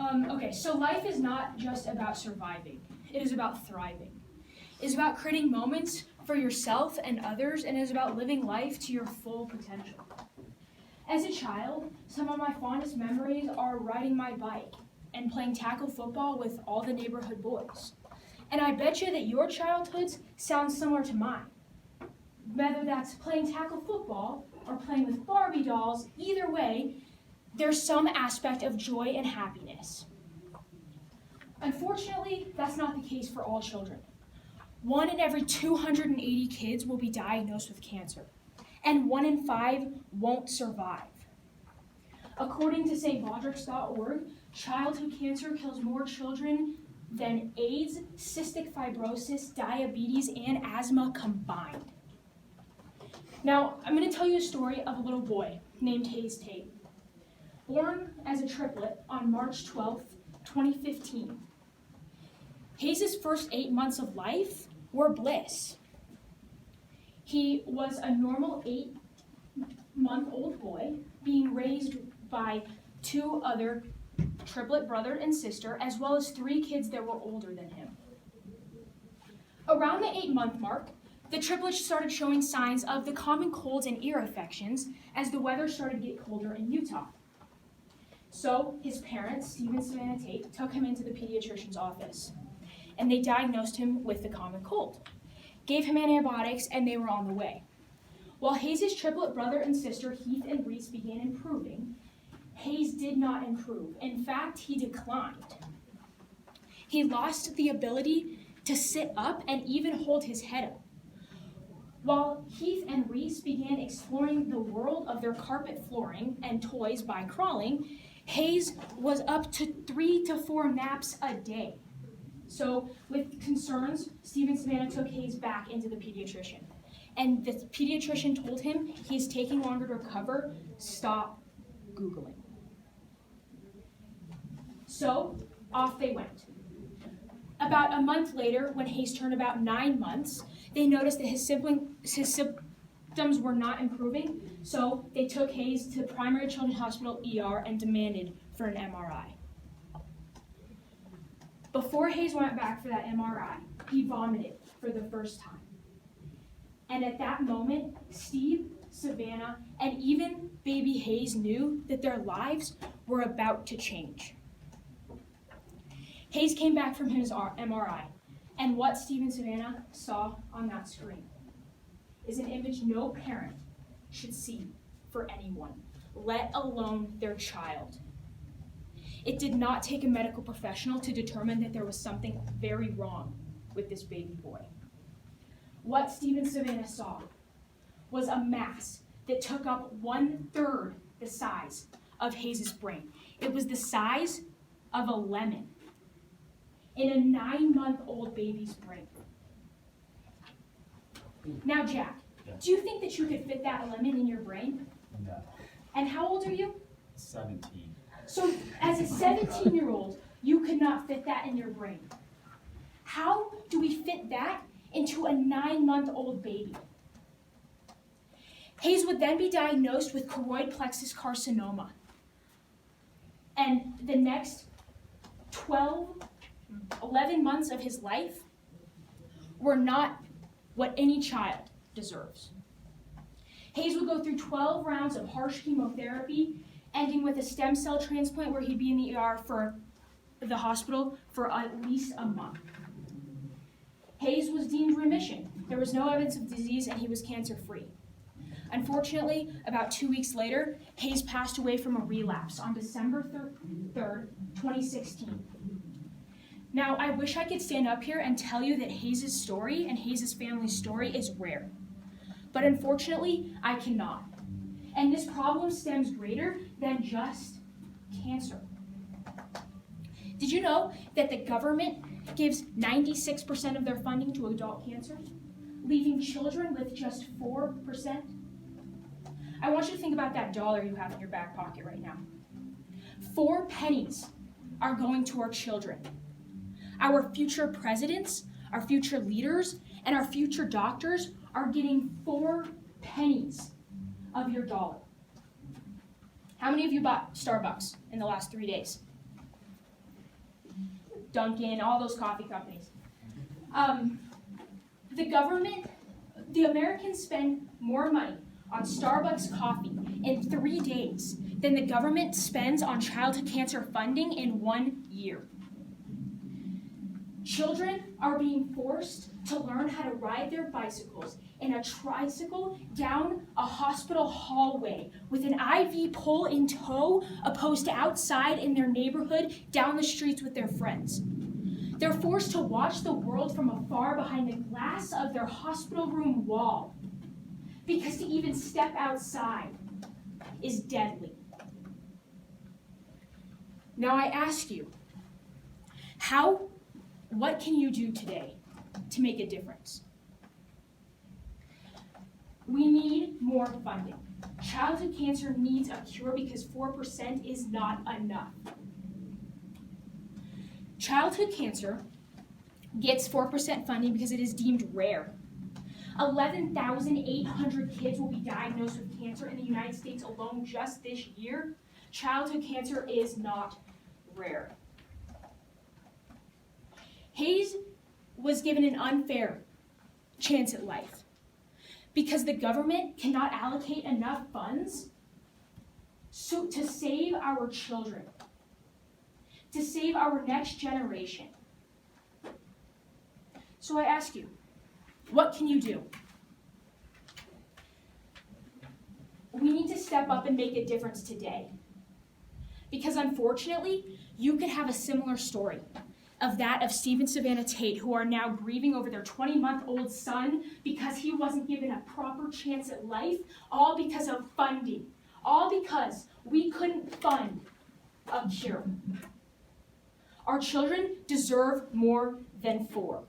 Okay, so life is not just about surviving. It is about thriving. It is about creating moments for yourself and others, and it is about living life to your full potential. As a child, some of my fondest memories are riding my bike and playing tackle football with all the neighborhood boys. And I bet you that your childhoods sound similar to mine. Whether that's playing tackle football or playing with Barbie dolls, either way, there's some aspect of joy and happiness. Unfortunately, that's not the case for all children. 1 in every 280 kids will be diagnosed with cancer, and 1 in 5 won't survive. According to stbodricks.org, childhood cancer kills more children than AIDS, cystic fibrosis, diabetes, and asthma combined. Now, I'm going to tell you a story of a little boy named Hayes Tate. Born as a triplet on March 12, 2015. Hayes' first 8 months of life were bliss. He was a normal 8-month-old boy being raised by 2 other triplet brother and sister, as well as 3 kids that were older than him. Around the 8-month mark, the triplets started showing signs of the common colds and ear infections as the weather started to get colder in Utah. So his parents, Steve and Savannah Tate, took him into the pediatrician's office, and they diagnosed him with the common cold, gave him antibiotics, and they were on the way. While Hayes' triplet brother and sister, Heath and Reese, began improving, Hayes did not improve. In fact, he declined. He lost the ability to sit up and even hold his head up. While Heath and Reese began exploring the world of their carpet flooring and toys by crawling, Hayes was up to 3 to 4 naps a day. So with concerns, Steve and Savannah took Hayes back into the pediatrician. And the pediatrician told him he's taking longer to recover, stop Googling. So off they went. About a month later, when Hayes turned about 9 months, they noticed that his symptoms were not improving, so they took Hayes to Primary Children's Hospital ER and demanded for an MRI. Before Hayes went back for that MRI, he vomited for the first time. And at that moment, Steve, Savannah, and even baby Hayes knew that their lives were about to change. Hayes came back from his MRI, and what Steve and Savannah saw on that screen is an image no parent should see for anyone, let alone their child. It did not take a medical professional to determine that there was something very wrong with this baby boy. What Steve and Savannah saw was a mass that took up 1/3 the size of Hayes' brain. It was the size of a lemon in a 9-month-old baby's brain. Now, Jack, do you think that you could fit that lemon in your brain? No. And how old are you? 17. So, as a 17-year-old, you could not fit that in your brain. How do we fit that into a 9-month-old baby? Hayes would then be diagnosed with choroid plexus carcinoma. And the next 11 months of his life were not what any child deserves. Hayes would go through 12 rounds of harsh chemotherapy, ending with a stem cell transplant where he'd be in the ER for the hospital for at least a month. Hayes was deemed remission. There was no evidence of disease and he was cancer-free. Unfortunately, about 2 weeks later, Hayes passed away from a relapse on December 3rd, 2016. Now, I wish I could stand up here and tell you that Hayes' story and Hayes' family's story is rare. But unfortunately, I cannot. And this problem stems greater than just cancer. Did you know that the government gives 96% of their funding to adult cancer, leaving children with just 4%? I want you to think about that dollar you have in your back pocket right now. 4 pennies are going to our children. Our future presidents, our future leaders, and our future doctors are getting 4 pennies of your dollar. How many of you bought Starbucks in the last 3 days? Dunkin', all those coffee companies. The Americans spend more money on Starbucks coffee in 3 days than the government spends on childhood cancer funding in 1 year. Children are being forced to learn how to ride their bicycles in a tricycle down a hospital hallway with an IV pole in tow, opposed to outside in their neighborhood down the streets with their friends. They're forced to watch the world from afar behind the glass of their hospital room wall, because to even step outside is deadly. Now I ask you, what can you do today to make a difference? We need more funding. Childhood cancer needs a cure because 4% is not enough. Childhood cancer gets 4% funding because it is deemed rare. 11,800 kids will be diagnosed with cancer in the United States alone just this year. Childhood cancer is not rare. Hayes was given an unfair chance at life because the government cannot allocate enough funds to save our children, to save our next generation. So I ask you, what can you do? We need to step up and make a difference today. Because unfortunately, you could have a similar story of that of Steve and Savannah Tate, who are now grieving over their 20-month-old son because he wasn't given a proper chance at life, all because of funding, all because we couldn't fund a cure. Our children deserve more than 4.